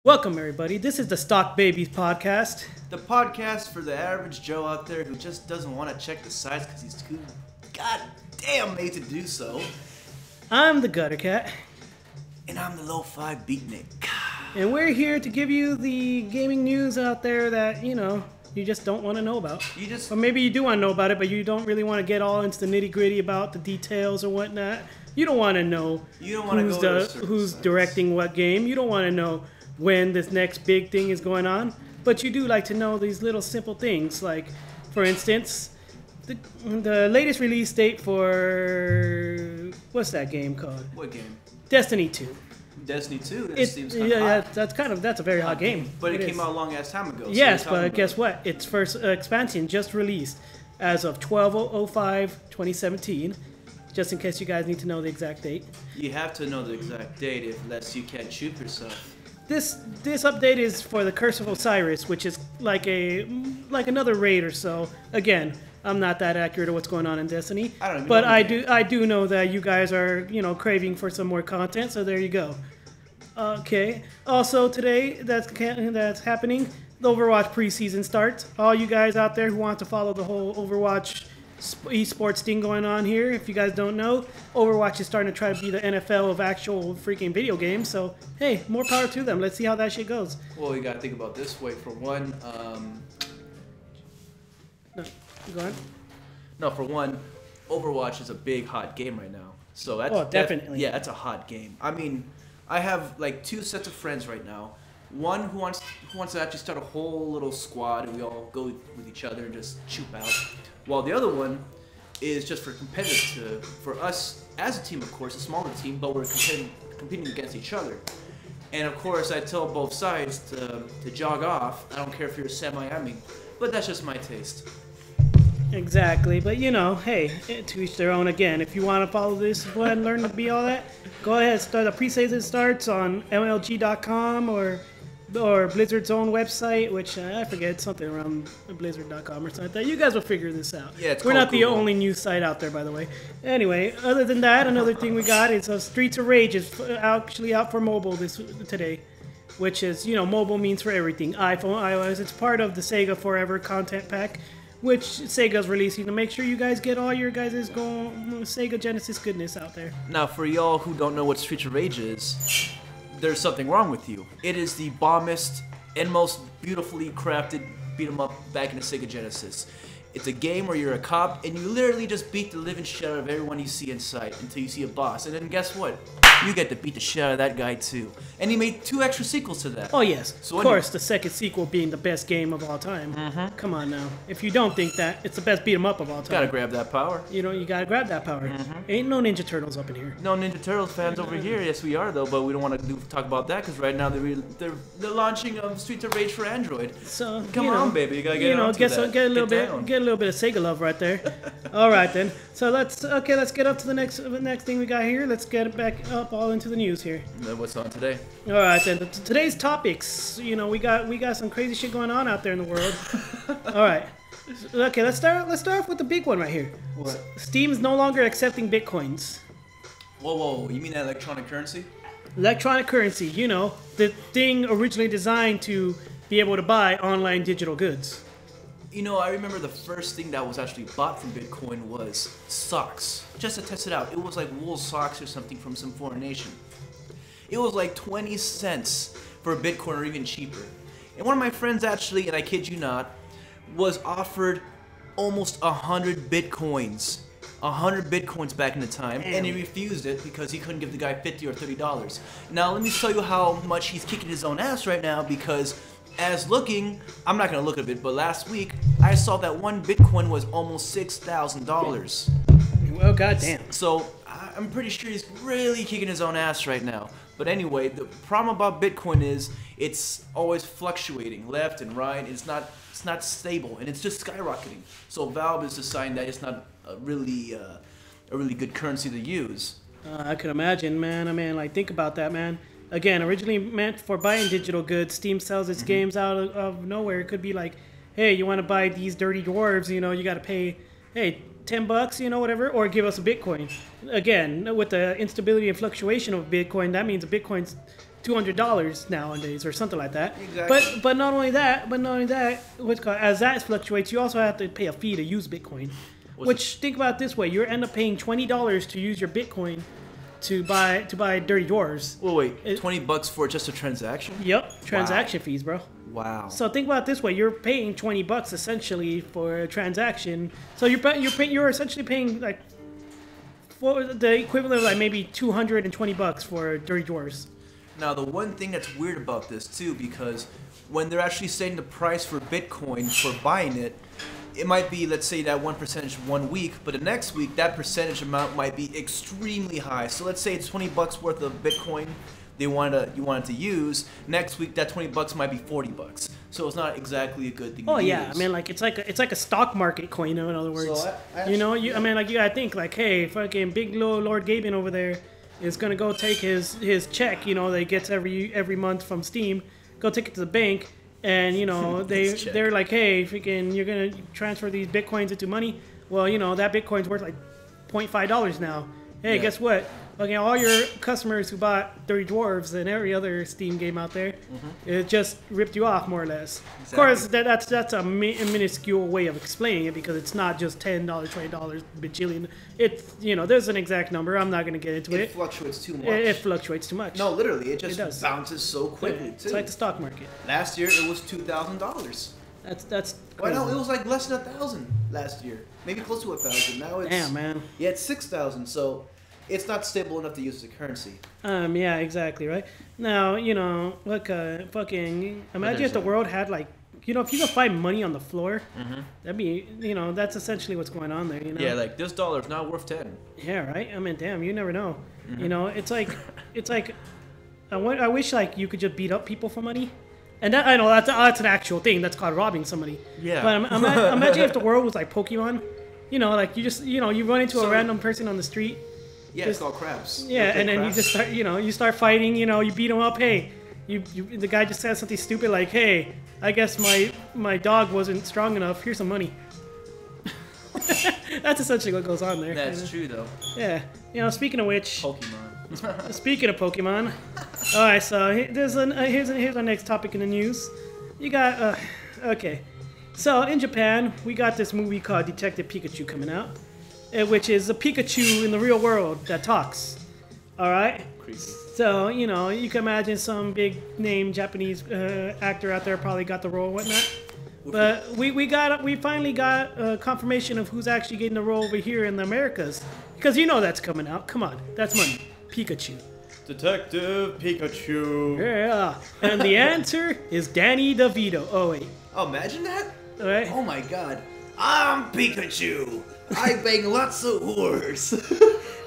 Welcome, everybody. This is the StockBabies podcast. The podcast for the average Joe out there who just doesn't want to check the size because he's too goddamn made to do so. I'm the Gutter Cat. And I'm the Lo-Fi Beatnik. And we're here to give you the gaming news out there that, you just don't want to know about. Or maybe you do want to know about it, but you don't really want to get all into the nitty-gritty about the details or whatnot. You don't want to know who's directing what game. You don't want to know when this next big thing is going on, but you do like to know these little simple things, like, for instance, the latest release date for, what's that game called? What game? Destiny 2. Destiny 2? That seems kind of hot. That's a very hot game. But it came out a long ass time ago. Yes, but guess what? Its first expansion just released as of 12/05/2017. Just in case you guys need to know the exact date. You have to know the exact date unless you can't shoot yourself. This update is for the Curse of Osiris, which is like another raid or so. Again, I'm not that accurate at what's going on in Destiny, but I do know that you guys are craving for some more content. So there you go. Okay. Also today, that's happening. The Overwatch preseason starts. All you guys out there who want to follow the whole Overwatch esports thing going on here, if you guys don't know, Overwatch is starting to try to be the NFL of actual freaking video games. So hey, more power to them. Let's see how that shit goes. Well, you gotta think about it this way. For one, Go on. No, for one, Overwatch is a big hot game right now. So that's definitely. Yeah, that's a hot game. I mean, I have like two sets of friends right now. One who wants to actually start a whole little squad and we all go with each other and just shoot out. While the other one is just for competitive, for us as a team, of course, a smaller team, but we're competing against each other. And of course, I tell both sides to jog off. I don't care if you're a semi-Miami, but that's just my taste. Exactly, but hey, to each their own. Again, if you want to follow this, go ahead and learn to be all that. Go ahead, start the pre-season starts on MLG.com or Blizzard's own website, which I forget, something around Blizzard.com or something like that. You guys will figure this out. Yeah, we're not the only news site out there, by the way. Anyway, other than that, another thing we got is Streets of Rage is actually out for mobile today, which is, mobile means for everything. iPhone, iOS. It's part of the Sega Forever content pack, which Sega's releasing to make sure you guys get all your guys' Sega Genesis goodness out there. Now, for y'all who don't know what Streets of Rage is, there's something wrong with you. It is the bombest and most beautifully crafted beat 'em up back in the Sega Genesis. It's a game where you're a cop and you literally just beat the living shit out of everyone you see in sight until you see a boss. And then guess what? You get to beat the shit out of that guy too. And he made 2 extra sequels to that. Oh yes, so of course, the second sequel being the best game of all time. Come on now. If you don't think that, it's the best beat 'em up of all time. Gotta grab that power. You gotta grab that power. Ain't no Ninja Turtles up in here. No Ninja Turtles fans over here. Yes, we are though, but we don't want to talk about that because right now they're launching Streets of Rage for Android. So come on, baby, you gotta get get a little bit of Sega love right there. All right then. So let's get up to the next thing we got here. Let's get back up all into the news here. What's on today? All right then. Today's topics. We got some crazy shit going on out there in the world. All right. Okay, let's start off with the big one right here. What? Steam's no longer accepting bitcoins. Whoa! You mean that electronic currency? Electronic currency. The thing originally designed to be able to buy online digital goods. I remember the first thing that was actually bought from Bitcoin was socks. Just to test it out. It was like wool socks or something from some foreign nation. It was like 20 cents for a Bitcoin or even cheaper. And one of my friends actually, and I kid you not, was offered almost 100 Bitcoins. 100 Bitcoins back in the time. Damn. And he refused it because he couldn't give the guy $50 or $30. Now let me tell you how much he's kicking his own ass right now because I'm not going to look at it, but last week, I saw that one Bitcoin was almost $6,000. Well, goddamn. So, I'm pretty sure he's really kicking his own ass right now. But anyway, the problem about Bitcoin is it's always fluctuating left and right. It's not stable, and it's just skyrocketing. So Valve is deciding that it's not a really good currency to use. I can imagine, man. I mean, think about that, man. Again, originally meant for buying digital goods, Steam sells its games out of nowhere. It could be like, hey, you want to buy these dirty dwarves, you got to pay, hey, $10, whatever, or give us a Bitcoin. Again, with the instability and fluctuation of Bitcoin, that means a Bitcoin's $200 nowadays or something like that. Exactly. But not only that, as that fluctuates, you also have to pay a fee to use Bitcoin. Think about it this way: you end up paying $20 to use your Bitcoin to buy Dirty Dwarves. Well, wait, $20 for just a transaction? Yep, transaction fees, bro. Wow. So think about it this way: you're paying $20 essentially for a transaction. So you're essentially paying like for the equivalent of like maybe $220 for Dirty Dwarves. Now, the one thing that's weird about this too, because when they're actually setting the price for Bitcoin for buying it, it might be, let's say, that 1% 1 week, but the next week that percentage amount might be extremely high. So let's say it's $20 worth of Bitcoin you wanted to use. Next week that $20 might be $40. So it's not exactly a good thing. Oh yeah, I mean, like it's like a stock market coin. In other words, so I mean, like you gotta think like, hey, fucking big Lord Gaben over there is gonna go take his check, that he gets every month from Steam, go take it to the bank, and they're like, hey, freaking, you're gonna transfer these Bitcoins into money. Well, that Bitcoin's worth like $0.5 now. Hey, guess what? Okay, all your customers who bought Dirty Dwarves and every other Steam game out there, it just ripped you off more or less. Exactly. Of course, that's a minuscule way of explaining it because it's not just $10, $20, bajillion. It's there's an exact number. I'm not going to get into it. It fluctuates too much. It fluctuates too much. No, literally, it just bounces so quickly. It's like the stock market. Last year it was $2,000. That's Well, no, it was like less than 1,000 last year. Maybe close to 1,000. Now it's damn, man. Yeah, it's 6,000. So it's not stable enough to use as a currency. Yeah, exactly, right? Now, look, fucking imagine if the world had like, if you could find money on the floor, that'd be, that's essentially what's going on there, Yeah, like this dollar's not worth 10. Yeah, right? I mean, damn, you never know. It's like, I wish like you could just beat up people for money. And that, I know that's an actual thing. That's called robbing somebody. Yeah. But imagine if the world was like Pokemon. Like you just, you run into a random person on the street. Yeah, it's called crabs. Yeah, and then crabs. You just start, you start fighting. You beat him up. Hey, the guy just says something stupid like, "Hey, I guess my dog wasn't strong enough. Here's some money." That's essentially what goes on there. That's true, though. Yeah. Speaking of which, Pokemon. Speaking of Pokemon, all right. So here's our next topic in the news. You got okay. So in Japan, we got this movie called Detective Pikachu coming out, which is a Pikachu in the real world that talks. All right. Creepy. So you can imagine some big name Japanese actor out there probably got the role, and whatnot. But we finally got confirmation of who's actually getting the role over here in the Americas, because that's coming out. Come on, that's money. Pikachu. Detective Pikachu. Yeah, and the answer is Danny DeVito. Oh wait. Oh, imagine that. All right. Oh my God. I'm Pikachu. I bang lots of whores.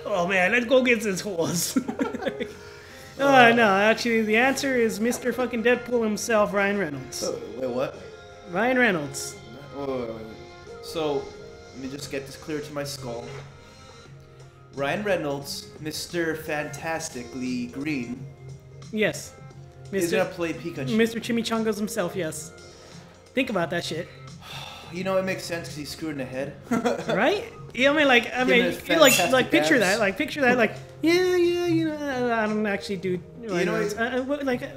Oh man, let's go get this horse. No, actually, the answer is Mr. fucking Deadpool himself, Ryan Reynolds. Oh, wait, what? Ryan Reynolds. Wait. So, let me just get this clear to my skull. Ryan Reynolds, Mr. Fantastically Green. Yes. Is gonna play Pikachu. Mr. Chimichangas himself, yes. Think about that shit. It makes sense because he's screwed in the head. Right? Yeah, I mean, picture that, I don't actually do.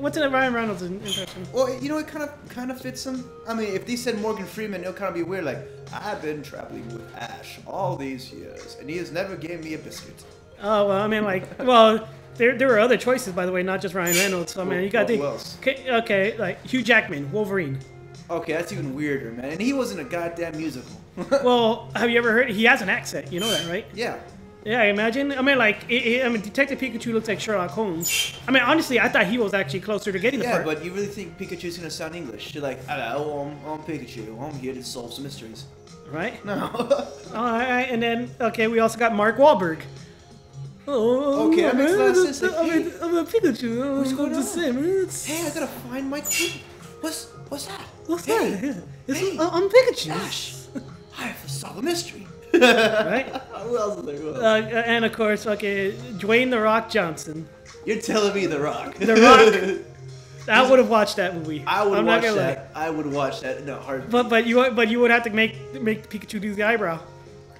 What's a Ryan Reynolds impression? Well, it kind of fits him. I mean, if they said Morgan Freeman, it'll kind of be weird. Like, I've been traveling with Ash all these years, and he has never given me a biscuit. Oh well, I mean, there were other choices, by the way, not just Ryan Reynolds. So, I mean, you got who else? Okay, like Hugh Jackman, Wolverine. Okay, that's even weirder, man. And he wasn't a goddamn musical. Well, have you ever heard? He has an accent. You know that, right? Yeah. Yeah, I imagine. I mean, Detective Pikachu looks like Sherlock Holmes. I mean, honestly, I thought he was actually closer to getting the part. Yeah, but you really think Pikachu's gonna sound English? You're like, hello, I'm Pikachu. I'm here to solve some mysteries. Right? No. All right, and then, we also got Mark Wahlberg. Oh, okay, that makes a lot of sense. Like, I'm a Pikachu. What's going on? Hey, I gotta find my queen. What's that? What's that? Hey, I'm Pikachu. Gosh, I have to solve a mystery. Right? Who else is there? And of course, Dwayne "The Rock" Johnson. You're telling me The Rock. The Rock. I would have watched that movie. I would watch that. I would watch that in a heartbeat. But you would have to make Pikachu do the eyebrow.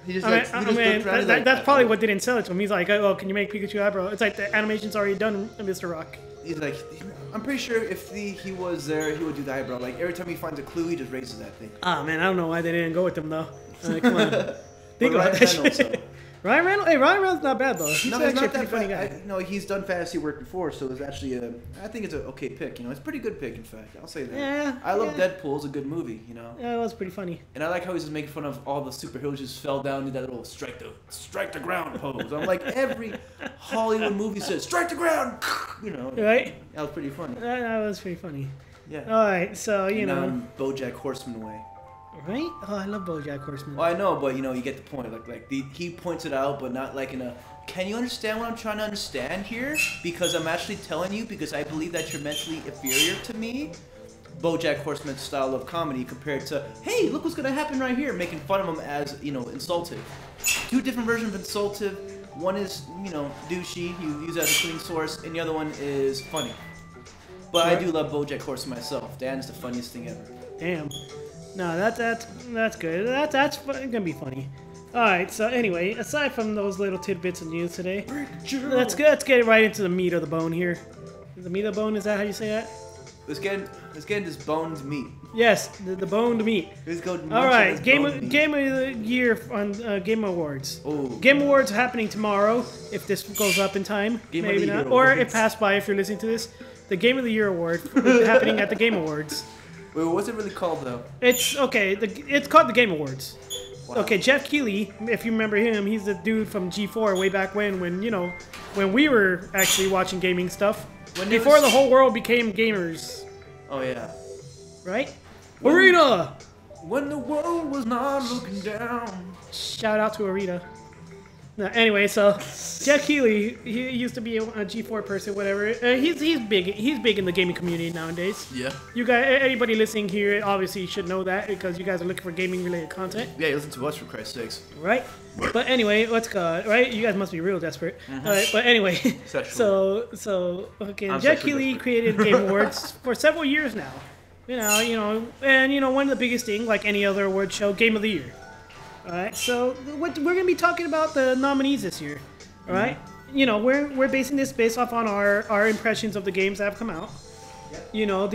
That's probably what didn't sell it to him. He's like, oh, can you make Pikachu eyebrow? It's like the animation's already done, Mr. Rock. he's like, I'm pretty sure if he was there, he would do the eyebrow. Like every time he finds a clue, he just raises that thing. Ah man, I don't know why they didn't go with him though. Come on, think about Ryan that Reynolds, shit. Ryan Reynolds, hey, Ryan Reynolds not bad though. He's no, actually not a pretty that funny bad. guy. No, he's done fantasy work before, so it's actually I think it's an okay pick. You know, it's a pretty good pick, in fact. I'll say that. Yeah. I love Deadpool. It's a good movie. You know. Yeah, it was pretty funny. And I like how he's just making fun of all the superheroes just fell down, did that little strike the ground pose. I'm like, every Hollywood movie says strike the ground. You know. Right. That was pretty funny. That was pretty funny. Yeah. All right, so you know. BoJack Horseman way. Right? Oh, I love BoJack Horseman. Well, I know, but you know, you get the point. He points it out, but not like in a. Can you understand what I'm trying to understand here? Because I'm actually telling you because I believe that you're mentally inferior to me. BoJack Horseman's style of comedy compared to, hey, look what's gonna happen right here, making fun of him as insultive. Two different versions of insultive. One is douchey, you use it as a clean source, and the other one is funny. But I do love BoJack Horseman myself. Dan is the funniest thing ever. Damn. No, that's good. That's gonna be funny. All right. So anyway, aside from those little tidbits of news today, let's get right into the meat of the bone here. The meat of the bone, is that how you say that? Let's get this boned meat. Yes, the boned meat. Let's go. All right. Game of the year on Game Awards. Oh. Game Awards happening tomorrow if this goes up in time. Maybe not, or it passed by if you're listening to this. The Game of the Year award happening at the Game Awards. Wait, what's it really called though? It's okay. It's called the Game Awards. Wow. Okay, Jeff Keighley, if you remember him, he's the dude from G4 way back when we were actually watching gaming stuff. Before the whole world became gamers. Oh yeah. Right? Arita! When the world was not looking down. Shout out to Arita. No, anyway, so Jeff Keighley, he used to be a G4 person, whatever. He's big. He's big in the gaming community nowadays. Yeah. You guys, anybody listening here, obviously should know that because you guys are looking for gaming-related content. Yeah, you listen to us for Christ's sakes. Right. But anyway, let's go. Right, you guys must be real desperate. All right, but anyway, so okay, Jeff Keighley created Game Awards for several years now. And one of the biggest things, like any other award show, Game of the Year. Alright, so we're going to be talking about the nominees this year. Alright? We're basing this based off on our impressions of the games that have come out. Yep.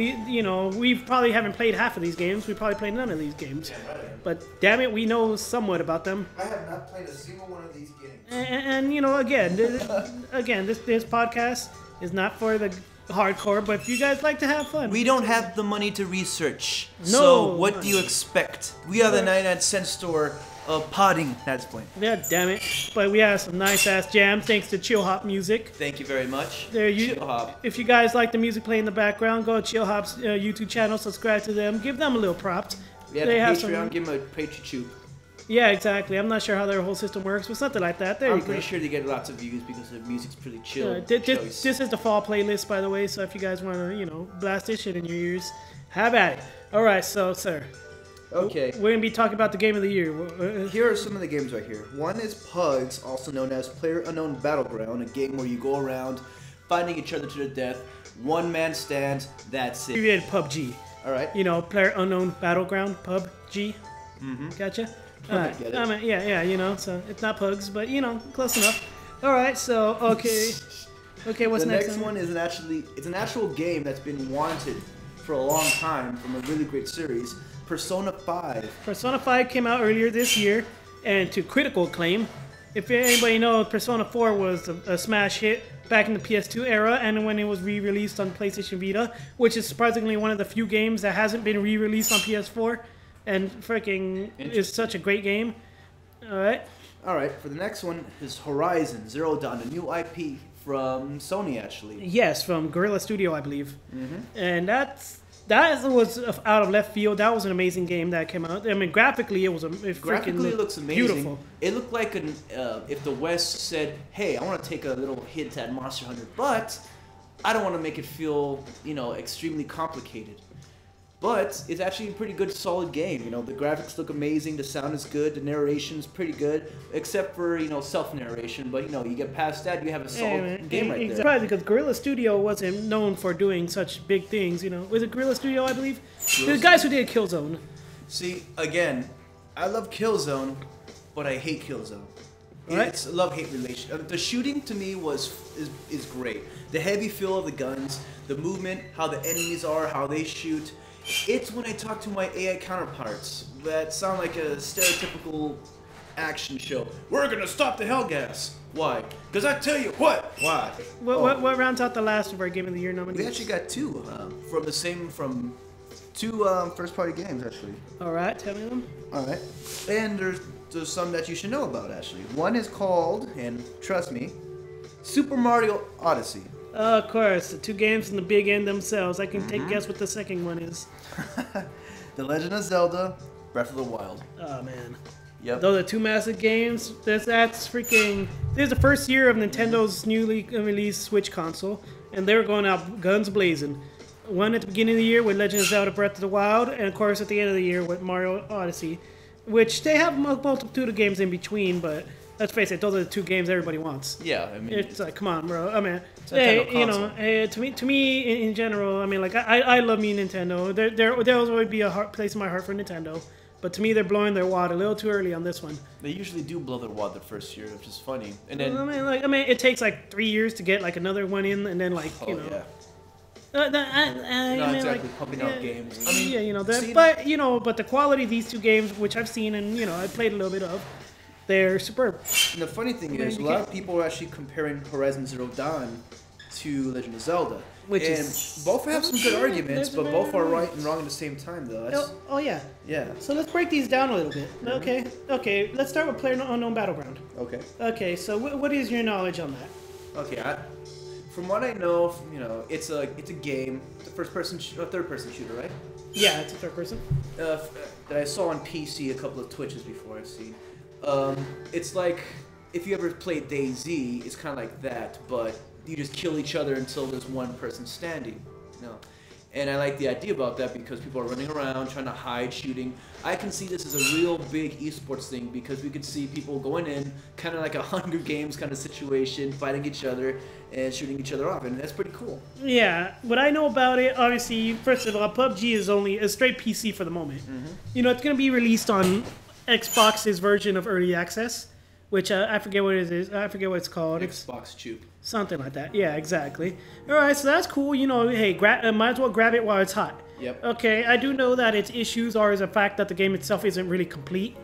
We probably haven't played half of these games. We probably played none of these games. Yeah, right. But damn it, we know somewhat about them. I have not played a single one of these games. And again, this podcast is not for the hardcore, but if you guys like to have fun. We don't have the money to research. No. So what do you expect? We are the 99-cent store of potting. That's the point. Yeah, damn it. But we have some nice ass jams thanks to Chill Hop Music. Thank you very much. Chill Hop. If you guys like the music playing in the background, go to Chill Hop's YouTube channel, subscribe to them, give them a little props. Yeah, they have Patreon, give them a Patreon. Yeah, exactly. I'm not sure how their whole system works, but something like that. I'm pretty sure they get lots of views because the music's pretty chill. This is the fall playlist, by the way, so if you guys want to, blast this shit in your ears, have at it. All right, so, sir. Okay. We're going to be talking about the Game of the Year. Here are some of the games right here. One is Pugs, also known as PlayerUnknown Battleground, a game where you go around fighting each other to the death. One man stands, that's it. We did PUBG. All right. PlayerUnknown Battleground, PUBG. Mm-hmm. Gotcha. Alright, so it's not Pugs, but close enough. Alright, so okay, what's the next? The next one is an actual game that's been wanted for a long time from a really great series, Persona 5. Persona 5 came out earlier this year, and to critical acclaim. If anybody knows, Persona 4 was a smash hit back in the PS2 era, and when it was re-released on PlayStation Vita, which is surprisingly one of the few games that hasn't been re-released on PS4. And freaking is such a great game. Alright, for the next one is Horizon Zero Dawn, a new IP from Sony, actually. Yes, from Guerrilla Studio, I believe. Mm-hmm. And that was out of left field. That was an amazing game that came out. I mean, graphically, it looks amazing. Beautiful. It looked like if the West said, hey, I want to take a little hint at Monster Hunter, but I don't want to make it feel, extremely complicated. But it's actually a pretty good, solid game. The graphics look amazing, the sound is good, the narration's pretty good, except for, self-narration. But, you get past that, you have a solid game right there. Exactly, because Guerrilla Studio wasn't known for doing such big things, Was it Guerrilla Studio, I believe? The guys who did Killzone. See, again, I love Killzone, but I hate Killzone. Right? It's a love-hate relation. The shooting to me is great. The heavy feel of the guns, the movement, how the enemies are, how they shoot. It's when I talk to my AI counterparts that sound like a stereotypical action show. We're gonna stop the Hellgas. Why? Because I tell you what. Why? What rounds out the last of our Game of the Year nominees? We actually got two from two first-party games actually. All right, tell me them. All right, and there's some that you should know about actually. One is called, and trust me, Super Mario Odyssey. Of course, the two games in the big end themselves. I can take a guess what the second one is. The Legend of Zelda, Breath of the Wild. Oh man. Yep. Those are two massive games. That's freaking. This is the first year of Nintendo's newly released Switch console, and they were going out guns blazing. One at the beginning of the year with Legend of Zelda: Breath of the Wild, and of course at the end of the year with Mario Odyssey, which they have multitude of games in between, but let's face it, those are the two games everybody wants. Yeah, I mean, it's like, come on, bro. I mean, hey, to me in general, I mean, like I love me Nintendo. There'll always be a place in my heart for Nintendo. But to me, they're blowing their wad a little too early on this one. They usually do blow their wad the first year, which is funny. And then I mean, it takes like 3 years to get like another one in, and then like Yeah. Not exactly pumping out games. I mean, yeah, but the quality of these two games, which I've seen and I played a little bit of, they're superb. And the funny thing is, a lot of people are actually comparing Horizon Zero Dawn to Legend of Zelda. Both have some good arguments, but both are right and wrong at the same time, though. Oh yeah. Yeah. So let's break these down a little bit. Okay. Let's start with PlayerUnknown Battleground. Okay. Okay. So what is your knowledge on that? Okay. From what I know, it's a game, a third person shooter, right? Yeah, it's a third person. That I saw on PC a couple of Twitches before I've seen. It's like if you ever played DayZ, it's kind of like that, but you just kill each other until there's one person standing. And I like the idea about that because people are running around trying to hide, shooting. I can see this as a real big esports thing because we could see people going in kind of like a Hunger Games kind of situation, fighting each other and shooting each other off, and that's pretty cool. Yeah, what I know about it, obviously, first of all, PUBG is only a straight PC for the moment. It's going to be released on Xbox's version of Early Access, which I forget what it is. I forget what it's called. Xbox Tube. Something like that. Yeah, exactly. All right, so that's cool. Hey, might as well grab it while it's hot. Yep. Okay, I do know that its issues are the fact that the game itself isn't really complete.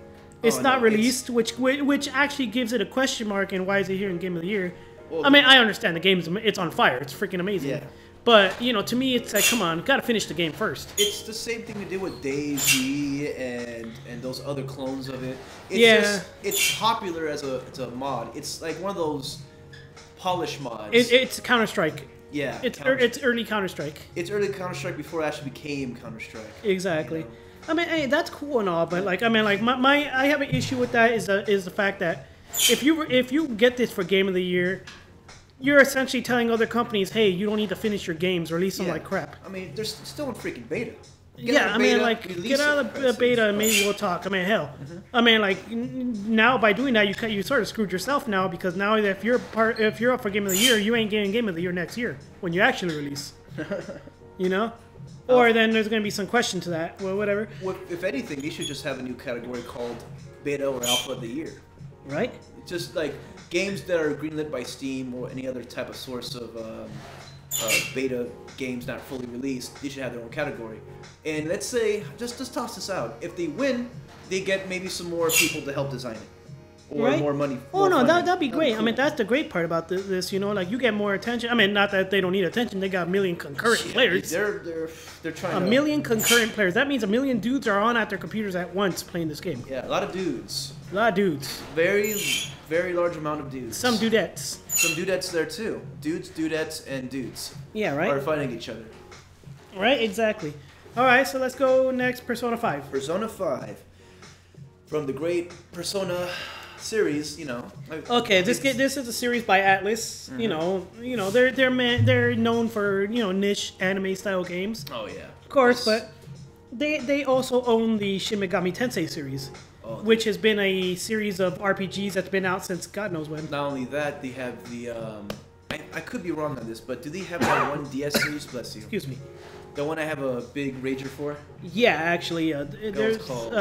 It's not released, which actually gives it a question mark. And why is it here in Game of the Year? Well, I mean, I understand the it's on fire. It's freaking amazing. Yeah. But to me, it's like, come on, gotta finish the game first. It's the same thing they did with DayZ and those other clones of it. It's popular as a mod. It's like one of those polish mods. It's Counter-Strike. Yeah. It's early Counter-Strike. It's early Counter-Strike before it actually became Counter-Strike. Exactly. I mean, hey, that's cool and all, but like, I mean, like, I have an issue with that is the fact that if you get this for Game of the Year, you're essentially telling other companies, hey, you don't need to finish your games, release them like crap. I mean, they're still in freaking beta. Get out of the beta and maybe we'll talk. I mean, hell. I mean, like, now by doing that, you sort of screwed yourself now because now if you're up for Game of the Year, you ain't getting Game of the Year next year when you actually release. Or then there's going to be some question to that. Well, whatever. Well, if anything, they should just have a new category called Beta or Alpha of the Year. Right? Just like games that are greenlit by Steam or any other type of source of beta games not fully released, they should have their own category. And let's say, just toss this out. If they win, they get maybe some more people to help design it. Or more money. That'd be great. Cool. I mean, that's the great part about this. Like you get more attention. I mean, not that they don't need attention. They got a million concurrent players. They're trying. A million concurrent players. That means a million dudes are on at their computers at once playing this game. Yeah, a lot of dudes. Very, very large amount of dudes. Some dudettes. Some dudettes there too. Dudes, dudettes, and dudes. Yeah, right. Are fighting each other. Right. Exactly. All right. So let's go next. Persona 5. Persona 5. From the great Persona series, Okay, this is a series by Atlas. They're known for niche anime style games. Oh yeah, of course, but they also own the Shin Megami Tensei series, which has been a series of RPGs that's been out since God knows when. Not only that, they have the I could be wrong on this, but do they have that one DS series? Bless you. Excuse me. The one I have a big rager for. Yeah, actually, there's called?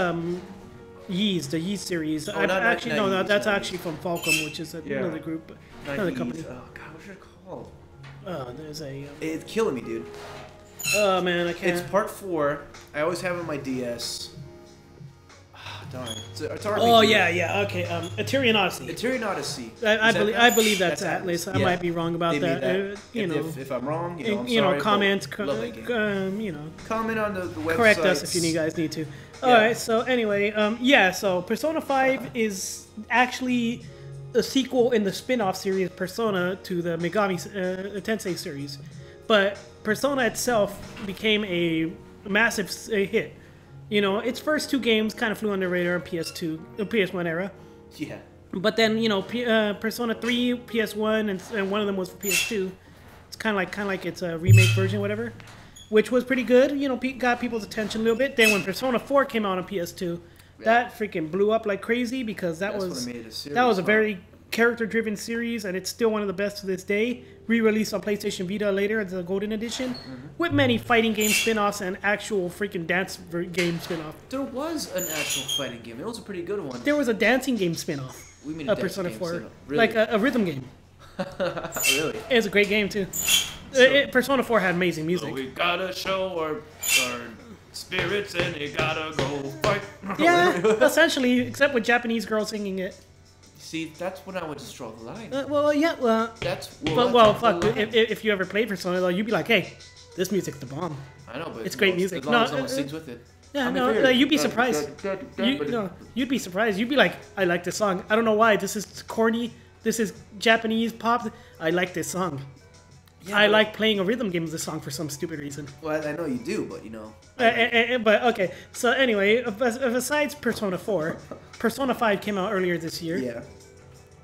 Yeez, the Yeez series. Oh, not Yeez, That's not actually from Falcom, which is another group, another company. Oh God, what's it called? There's a. It's killing me, dude. Oh man, I can't. It's part 4. I always have it on my DS. Darn. It's RPG. Oh yeah. Okay. Etherean Odyssey. Etherean Odyssey. I believe that's Atlas. I might be wrong about that. You know, if I'm wrong, I'm sorry, comment. comment Comment on the website. Correct us if you guys need to. All right. So anyway, So Persona 5 is actually a sequel in the spin-off series Persona to the Megami Tensei series, but Persona itself became a massive hit. You know, its first 2 games kind of flew under the radar in PS1 era. Yeah. But then, Persona 3, PS1, and one of them was for PS2. It's kind of like it's a remake version, whatever, which was pretty good. You know, got people's attention a little bit. Then when Persona 4 came out on PS2, that freaking blew up like crazy because that was a very character-driven series, and it's still one of the best to this day. Re-released on PlayStation Vita later as a Golden Edition, with many fighting game spin-offs and actual freaking dance game spin-off. There was an actual fighting game. It was a pretty good one. There was a dancing game spin-off. We mean a Persona 4, really? like a rhythm game. Really? It's a great game too. Persona 4 had amazing music. So we gotta show our spirits, and you gotta go fight. Yeah, essentially, except with Japanese girls singing it. See, that's when I would just draw the line. Fuck. If you ever played Persona, though, you'd be like, hey, this music's the bomb. I know, but it's great music. As long as someone sings with it. Yeah, you'd be surprised. You'd be surprised. You'd be like, I like this song. I don't know why. This is corny. This is Japanese pop. I like this song. Yeah, I like playing a rhythm game with this song for some stupid reason. Well, I know you do, but you know. But okay. So anyway, besides Persona 4, Persona 5 came out earlier this year. Yeah.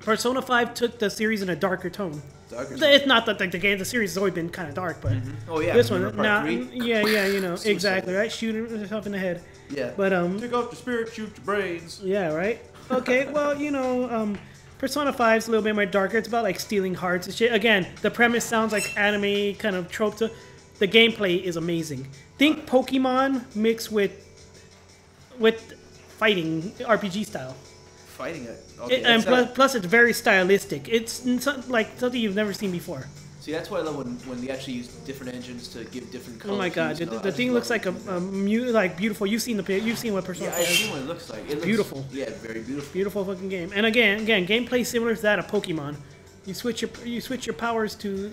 Persona 5 took the series in a darker tone. It's not that the series has always been kind of dark, but this one, exactly, right? Shoot yourself in the head. Yeah. But take off the spirit, shoot your brains. Yeah, right. Okay, well, Persona 5 is a little bit more darker. It's about like stealing hearts and shit. Again, the premise sounds like anime kind of trope. The gameplay is amazing. Think Pokemon mixed with fighting RPG style. Fighting it. Okay, and plus it's very stylistic. It's like something you've never seen before. See, that's why I love when they actually use different engines to give different colors. Oh my god, the thing looks like like beautiful. You've seen what Persona 5 is. Yeah, I've seen what it looks like. It's beautiful. Yeah, very beautiful. Beautiful fucking game. And again, gameplay similar to that of Pokemon. You switch your powers to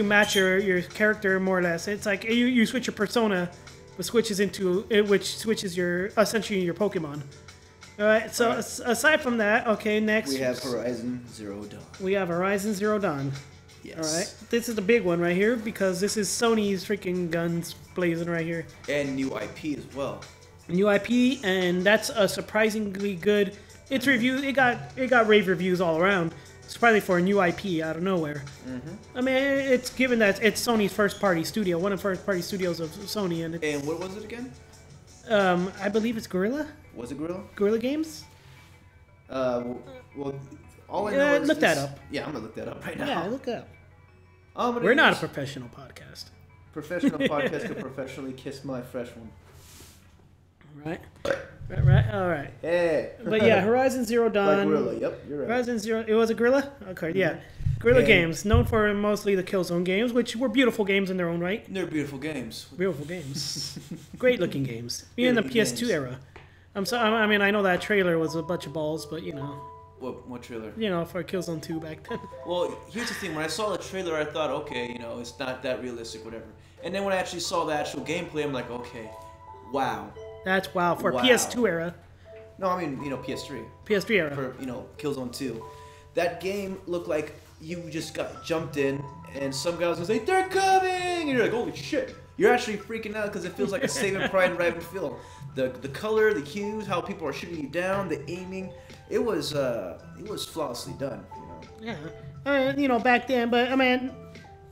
match your character more or less. It's like you switch your persona, which switches your essentially your Pokemon. All right. So aside from that, okay, next we have Horizon Zero Dawn. We have Horizon Zero Dawn. Yes. All right. This is the big one right here because this is Sony's freaking guns blazing right here. And new IP as well. New IP, and that's a surprisingly good. It's review. It got rave reviews all around. Surprisingly for a new IP out of nowhere. I mean, it's given that it's Sony's first party studio, one of the first party studios of Sony, and what was it again? I believe it's Guerrilla. Was it Guerrilla? Guerrilla Games. Well, all I know is look that up. Yeah, I'm gonna look that up right now. Yeah, look it up. We're not a professional podcast. Professional podcast could professionally kiss my fresh one. Right. All right. Hey. But yeah, Horizon Zero Dawn. Like Guerrilla, yep, you're right. Horizon Zero. It was a Guerrilla. Okay, yeah. Guerrilla Games, known for mostly the Killzone games, which were beautiful games in their own right. They're beautiful games. Beautiful games. Great looking games. Even the PS2 era. I mean, I know that trailer was a bunch of balls, but you know. What trailer? You know, for Killzone 2 back then. Well, here's the thing. When I saw the trailer, I thought, okay, you know, it's not that realistic, whatever. And then when I actually saw the actual gameplay, I'm like, okay, wow. That's wow for PS2 era. No, I mean, you know, PS3. PS3 era. For, you know, Killzone 2. That game looked like you just got jumped in, and some guy was gonna say, they're coming! And you're like, holy shit. You're actually freaking out because it feels like a Saving Private Ryan feel. The color, the hues, how people are shooting you down, the aiming. It was flawlessly done, you know. Yeah. You know, back then, but I mean,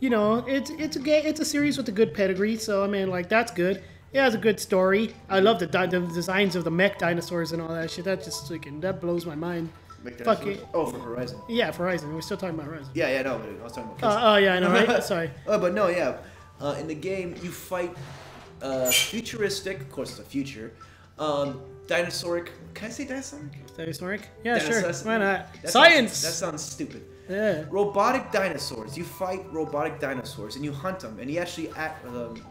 you know, it's a series with a good pedigree, so I mean, like, that's good. It has a good story. I love the designs of the mech dinosaurs and all that shit. That just that blows my mind. Fuck it. Oh, for Horizon. Yeah, for Horizon. We're still talking about Horizon. Yeah, no, but I was talking about. Oh, yeah, I know, right? Sorry. But no, yeah. In the game, you fight futuristic. Of course, it's a future. Dinosauric. Can I say dinosauric? Dinosauric? Yeah, sure. Why not? That Science! That sounds stupid. Yeah. Robotic dinosaurs. You fight robotic dinosaurs and you hunt them, and you actually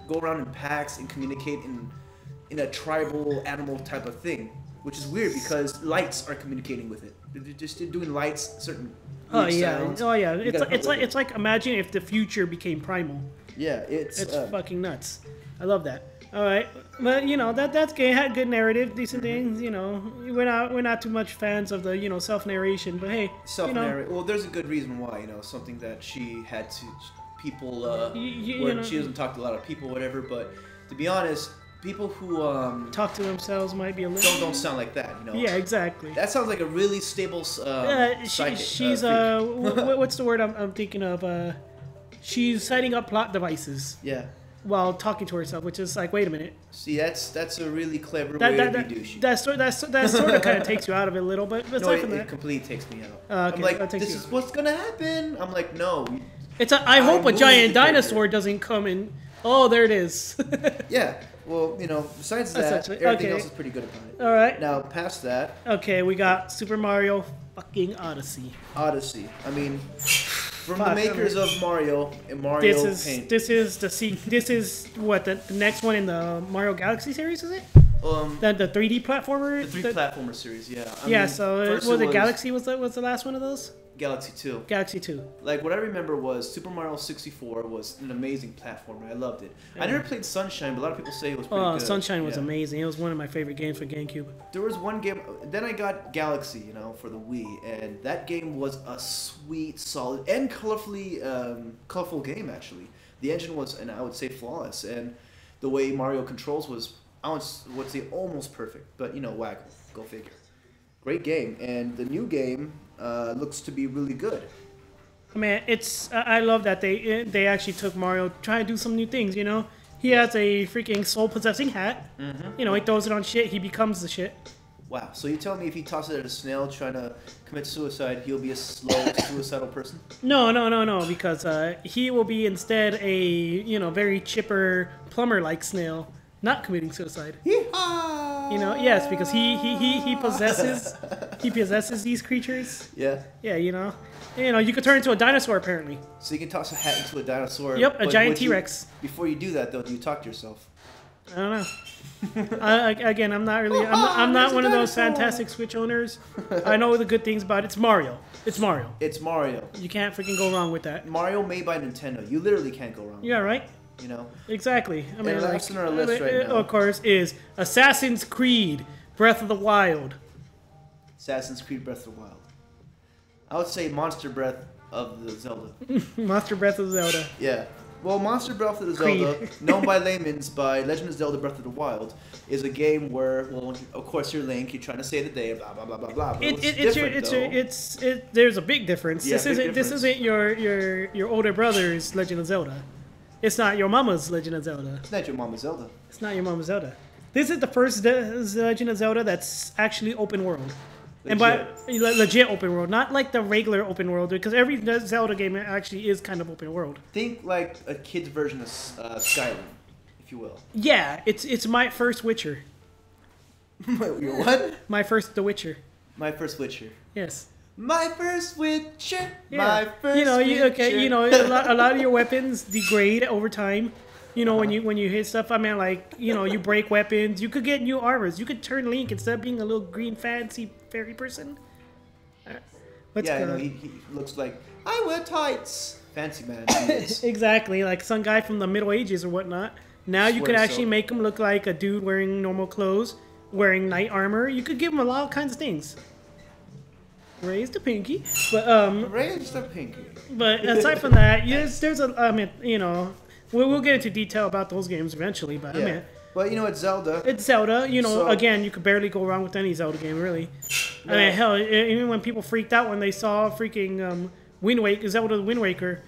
go around in packs and communicate in a tribal animal type of thing, which is weird because lights are communicating with it. They're just doing lights, certain. Sounds. Oh yeah. It's like imagine if the future became primal. Yeah, it's fucking nuts. I love that. All right, but you know that's good. Had good narrative, decent things. You know, we're not too much fans of the self narration, but hey, self-narrate. Well, there's a good reason why. Something that she had to people. She doesn't talk to a lot of people, whatever. But to be honest, people who talk to themselves might be a little. Don't sound like that. Yeah, exactly. That sounds like a really stable. She's what's the word I'm thinking of? She's setting up plot devices. Yeah. While talking to herself, which is like, wait a minute. See, that's a really clever way to be douchey. That sort of kind of takes you out of it a little bit. But it completely takes me out. Okay, I'm like, this is what's gonna happen. I'm like, no. I hope a giant dinosaur doesn't come in. Oh, there it is. Yeah. Well, besides that, everything else is pretty good about it. All right. Now, past that. Okay, we got Super Mario fucking Odyssey. I mean. From the makers of Mario and Mario Paint. This is what the next one in the Mario Galaxy series, is it? The 3D platformer. The 3D platformer series, yeah. Galaxy was the last one of those? Galaxy 2. Galaxy 2. Like, what I remember was Super Mario 64 was an amazing platformer. I loved it. Yeah. I never played Sunshine, but a lot of people say it was pretty good. Sunshine was amazing. It was one of my favorite games for GameCube. There was one game... Then I got Galaxy, for the Wii, and that game was a sweet, solid, and colorful game, actually. The engine was, and I would say, flawless, and the way Mario controls was, I would say, almost perfect. But, waggle. Go figure. Great game, and the new game... looks to be really good. I mean, I love that they actually took Mario, trying to do some new things. He has a freaking soul-possessing hat. Mm-hmm. He throws it on shit. He becomes the shit. Wow. So you tell me if he tosses it at a snail trying to commit suicide, he'll be a slow, suicidal person? No. Because he will be instead a very chipper plumber-like snail, not committing suicide. Yes, because he possesses these creatures. Yeah. Yeah, you could turn into a dinosaur apparently. So you can toss a hat into a dinosaur. Yep, a giant T-Rex. Before you do that, though, do you talk to yourself? I don't know. Again, I'm not really. I'm not one of those fantastic Switch owners. I know the good things about it. It's Mario. It's Mario. It's Mario. You can't freaking go wrong with that. Mario made by Nintendo. You literally can't go wrong. Yeah, right. Exactly. I mean, last on our list right now, of course, is Assassin's Creed: Breath of the Wild. Assassin's Creed: Breath of the Wild. I would say Monster Breath of the Zelda. Monster Breath of Zelda. Yeah. Well, Monster Breath of the Zelda, known by layman's by Legend of Zelda: Breath of the Wild, is a game where, of course, you're Link. You're trying to save the day. Blah blah blah blah blah. There's a big difference. Yeah, this isn't your older brother's Legend of Zelda. It's not your mama's Legend of Zelda. It's not your mama's Zelda. It's not your mama's Zelda. This is the first Legend of Zelda that's actually open world. Legit. And by legit open world, not like the regular open world, because every Zelda game actually is kind of open world. Think like a kid's version of Skyrim, if you will. Yeah, it's my first Witcher. Your what? My first The Witcher. My first Witcher. Yes. My first Witcher. Yeah. My first Witcher. A lot of your weapons degrade over time. When you hit stuff, I mean, like, you break weapons. You could get new armors. You could turn Link instead of being a little green fancy fairy person. He looks like, I wear tights. Fancy man. Exactly, like some guy from the Middle Ages or whatnot. Now you could actually make him look like a dude wearing normal clothes, wearing knight armor. You could give him a lot of kinds of things. Raise the pinky, but raise the pinky. But aside from that, we'll get into detail about those games eventually. But yeah. But it's Zelda. It's Zelda. Again, you could barely go wrong with any Zelda game, really. No. I mean, hell, even when people freaked out when they saw freaking Zelda Wind Waker,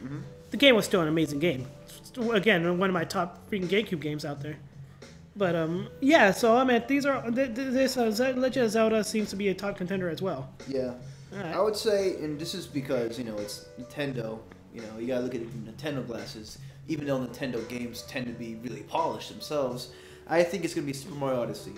the game was still an amazing game. Again, one of my top freaking GameCube games out there. But yeah. So I mean, this Legend of Zelda seems to be a top contender as well. Yeah. Right. I would say, and this is because, it's Nintendo, you gotta look at it from Nintendo glasses. Even though Nintendo games tend to be really polished themselves, I think it's gonna be Super Mario Odyssey.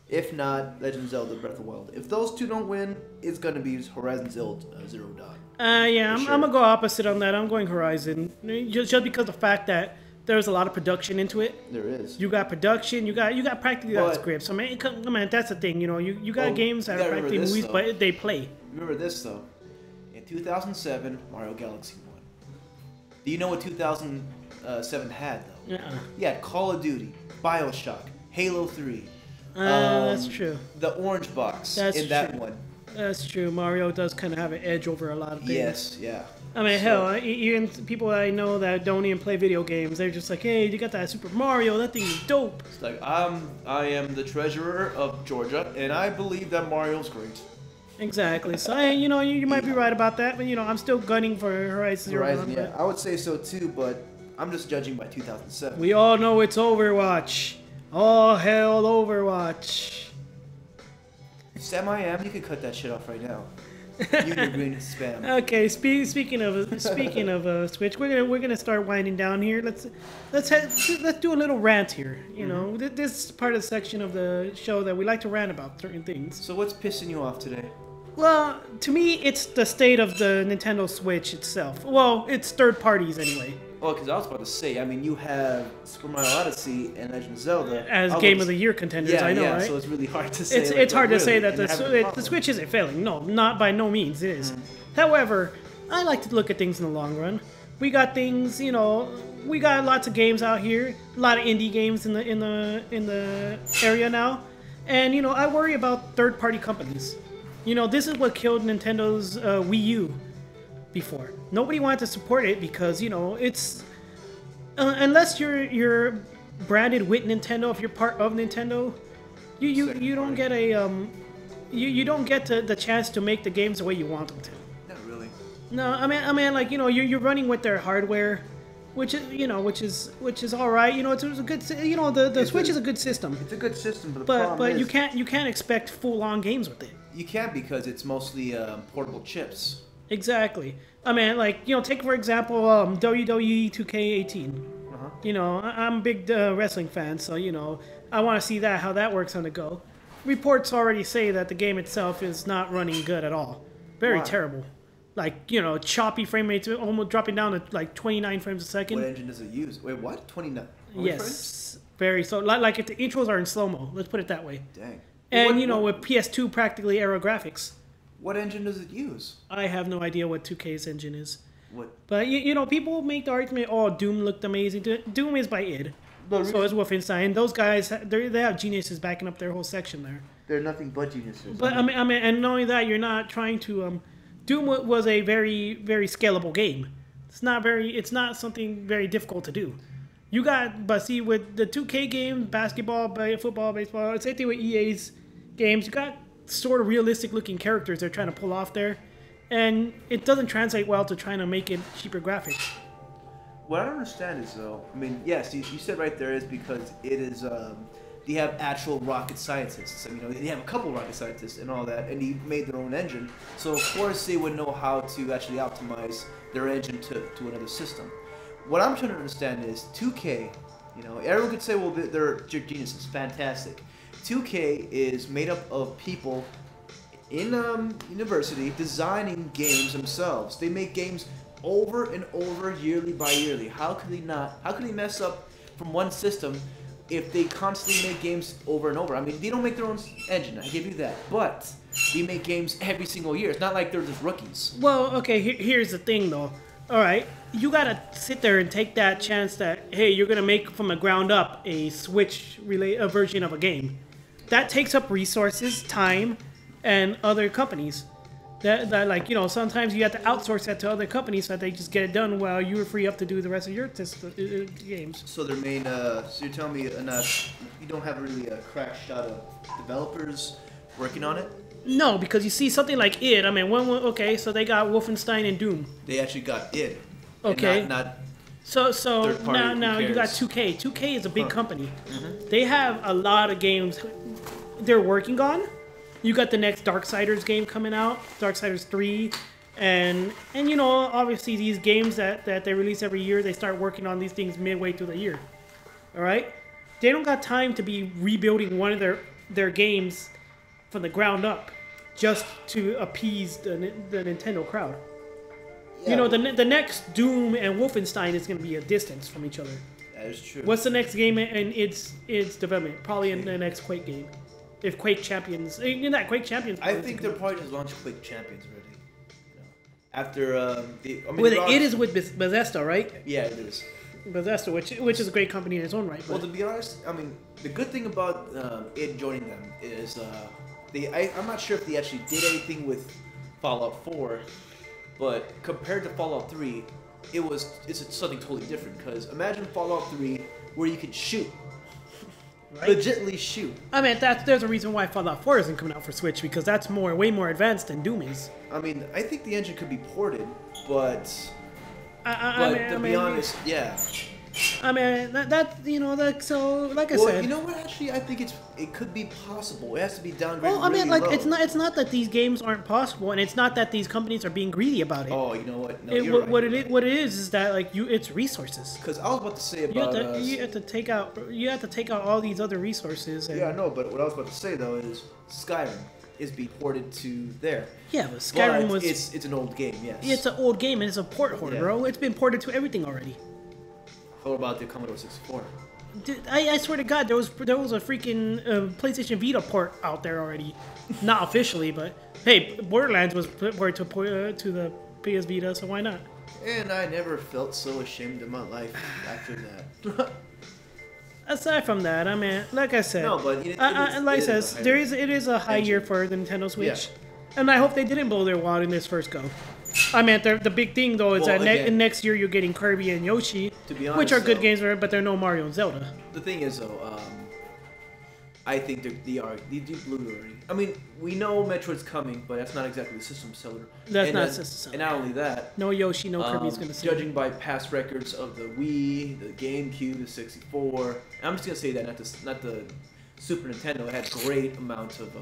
If not, Legend of Zelda Breath of the Wild. If those two don't win, it's gonna be Horizon Zero Dawn. Yeah, I'm gonna go opposite on that. I'm going Horizon, just because of the fact that there's a lot of production into it. There is. You got production. You got practically that script. So man, that's the thing. You know, you got games that are practically movies, but they play. Remember this though. In 2007, Mario Galaxy won. Do you know what 2007 had though? You had Call of Duty, BioShock, Halo 3. That's true. The orange box that one. That's true. Mario does kind of have an edge over a lot of things. Yes, yeah. I mean, hell, even people that I know that don't even play video games, they're just like, hey, you got that Super Mario, that thing is dope. It's like, I am the treasurer of Georgia, and I believe that Mario's great. Exactly. So, you might be right about that, but, I'm still gunning for Horizon Zero Dawn. Yeah, I would say so too, but I'm just judging by 2007. We all know it's Overwatch. All hell Overwatch. Sam, you could cut that shit off right now. You and your green spam. Okay, speaking of Switch, we're gonna start winding down here. Let's do a little rant here. This is part of the section of the show that we like to rant about certain things. So what's pissing you off today? Well, to me, it's the state of the Nintendo Switch itself. Well, it's third parties anyway. Oh, because I was about to say, you have Super Mario Odyssey and Legend of Zelda as Game of the Year contenders. I know, right? So it's really hard to say. It's hard to say that the Switch isn't failing. No, not by no means it is. However, I like to look at things in the long run. We got things, we got lots of games out here, a lot of indie games in the area now, and I worry about third-party companies. This is what killed Nintendo's Wii U before. Nobody wanted to support it because it's unless you're branded with Nintendo. If you're part of Nintendo, you don't get a you don't get the chance to make the games the way you want them to. Not really. No, I mean like you're running with their hardware, which is all right. It's a good the Switch is a good system. It's a good system, but the problem is you can't expect full-on games with it. You can't because it's mostly portable chips. Exactly. I mean, like, take for example WWE 2K18. I'm a big wrestling fan, so I want to see how that works on the go. Reports already say that the game itself is not running good at all. Very terrible. Like, choppy frame rates, almost dropping down to like 29 frames a second. What engine does it use? Wait, what? 29? Yes. Frames? Very so. Like if the intros are in slow mo, let's put it that way. Dang. And with PS2 practically aero graphics. What engine does it use? I have no idea what 2K's engine is. What? But people make the argument, oh, Doom looked amazing. Doom is by id. So is Wolfenstein. Those guys, they have geniuses backing up their whole section there. They're nothing but geniuses. But I mean, and not only that, you're not trying to. Doom was a very, very scalable game. It's not something very difficult to do. But see, with the 2K games, basketball, football, baseball, same thing with EA's games, you got sort of realistic looking characters they're trying to pull off there, and it doesn't translate well to trying to make it cheaper graphics. What I don't understand is though, yes, you said right there is because it is, they have actual rocket scientists. They have a couple rocket scientists and all that, and they made their own engine, so of course they would know how to actually optimize their engine to another system. What I'm trying to understand is 2K, everyone could say, well, they're geniuses, fantastic. 2K is made up of people in university designing games themselves. They make games over and over, yearly by yearly. How could they mess up from one system if they constantly make games over and over? They don't make their own engine, I give you that. But they make games every single year. It's not like they're just rookies. Well, okay, here's the thing though. All right, you gotta sit there and take that chance that, hey, you're gonna make from the ground up a Switch version of a game. That takes up resources, time, and other companies. That sometimes you have to outsource that to other companies so that they just get it done while you are free up to do the rest of your games. So their main, so you're telling me you don't have really a crack shot of developers working on it? No, because you see something like id. Okay, so they got Wolfenstein and Doom. They actually got id. Okay. Not So now you got 2K. 2K is a big company. Mm-hmm. They have a lot of games they're working on. You got the next Darksiders game coming out, Darksiders 3, and obviously these games that they release every year, they start working on these things midway through the year. All right, they don't got time to be rebuilding one of their their games from the ground up just to appease the Nintendo crowd. Yeah. You know, the next Doom and Wolfenstein is going to be a distance from each other. That is true. What's the next game in its development? Probably in the next Quake game. If Quake Champions, not Quake Champions. I think they're probably just launched Quake Champions already. You know, after it is with Bethesda, right? Yeah, it is. Bethesda, which is a great company in its own right. Well, to be honest, I mean, the good thing about it joining them is I'm not sure if they actually did anything with Fallout 4, but compared to Fallout 3, it's something totally different. Because imagine Fallout 3 where you could shoot. Right? Legitly shoot. I mean, there's a reason why Fallout 4 isn't coming out for Switch, because that's way more advanced than Doom is. I mean, I think the engine could be ported, but to be honest, yeah. I mean, so like I said. Well, you know what? Actually, I think it could be possible. It has to be downgraded. Well, I mean, really like low. it's not that these games aren't possible, and it's not that these companies are being greedy about it. Oh, you know what? No, what it is that like it's resources. Because I was about to say about you have to take out all these other resources. And, yeah, no, but what I was about to say though is Skyrim is being ported to there. Yeah, but Skyrim was it's an old game. Yes. It's an old game and it's a port hoarder, bro. It's been ported to everything already. How about the Commodore 64? Dude, I swear to God, there was a freaking PlayStation Vita port out there already. Not officially, but hey, Borderlands was ported to the PS Vita, so why not? And I never felt so ashamed of my life after that. Aside from that, I mean, like I said, no, but it is a high year for the Nintendo Switch, and I hope they didn't blow their wad in this first go. I mean, the big thing though is that next year you're getting Kirby and Yoshi, to be honest, which are good games, but they're no Mario and Zelda. The thing is though, I think they do blew already. I mean, we know Metroid's coming, but that's not exactly the system seller. That's not system seller. And not only that, no Yoshi, no Kirby's gonna see. Judging by past records of the Wii, the GameCube, the 64, and I'm just gonna say that not the Super Nintendo had great amounts of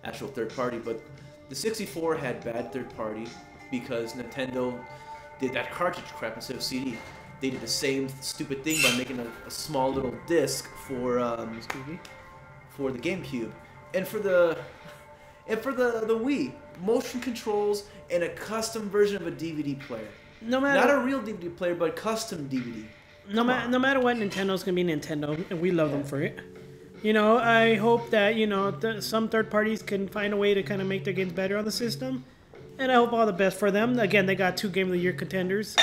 actual third party, but the 64 had bad third party. Because Nintendo did that cartridge crap instead of CD. They did the same stupid thing by making a small little disc for the GameCube, and for the Wii, motion controls and a custom version of a DVD player. Not a real DVD player, but a custom DVD. No matter what, Nintendo's gonna be Nintendo, and we love them for it. You know, I hope that some third parties can find a way to kind of make their games better on the system. And I hope all the best for them. Again, they got 2 Game of the Year contenders,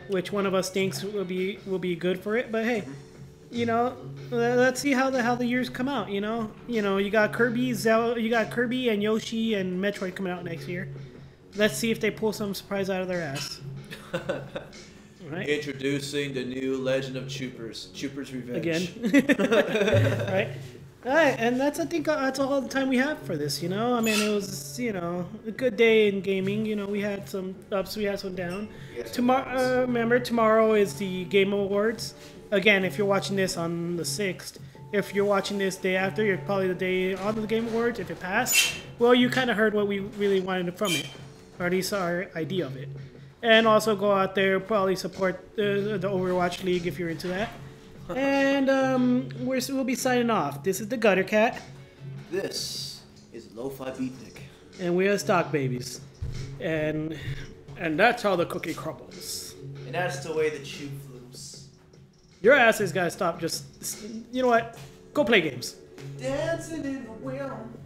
which one of us thinks will be good for it. But hey, let's see how the years come out. You got Kirby, and Yoshi and Metroid coming out next year. Let's see if they pull some surprise out of their ass. Right? Introducing the new Legend of Choopers, Choopers Revenge. Again, right? All right, and I think that's all the time we have for this, I mean, it was, a good day in gaming. We had some ups, we had some downs. Yes, tomorrow, remember, tomorrow is the Game Awards. Again, if you're watching this on the 6th, if you're watching this day after, you're probably the day on the Game Awards. If it passed, well, you kind of heard what we really wanted from it, or at least our idea of it. And also go out there, probably support the Overwatch League if you're into that. And we'll be signing off. This is the Gutter Cat. This is Lo-Fi Beatnik. And we are StockBabies. And that's how the cookie crumbles. And that's the way the chew floops. Your ass has got to stop. You know what? Go play games. Dancing in the wind.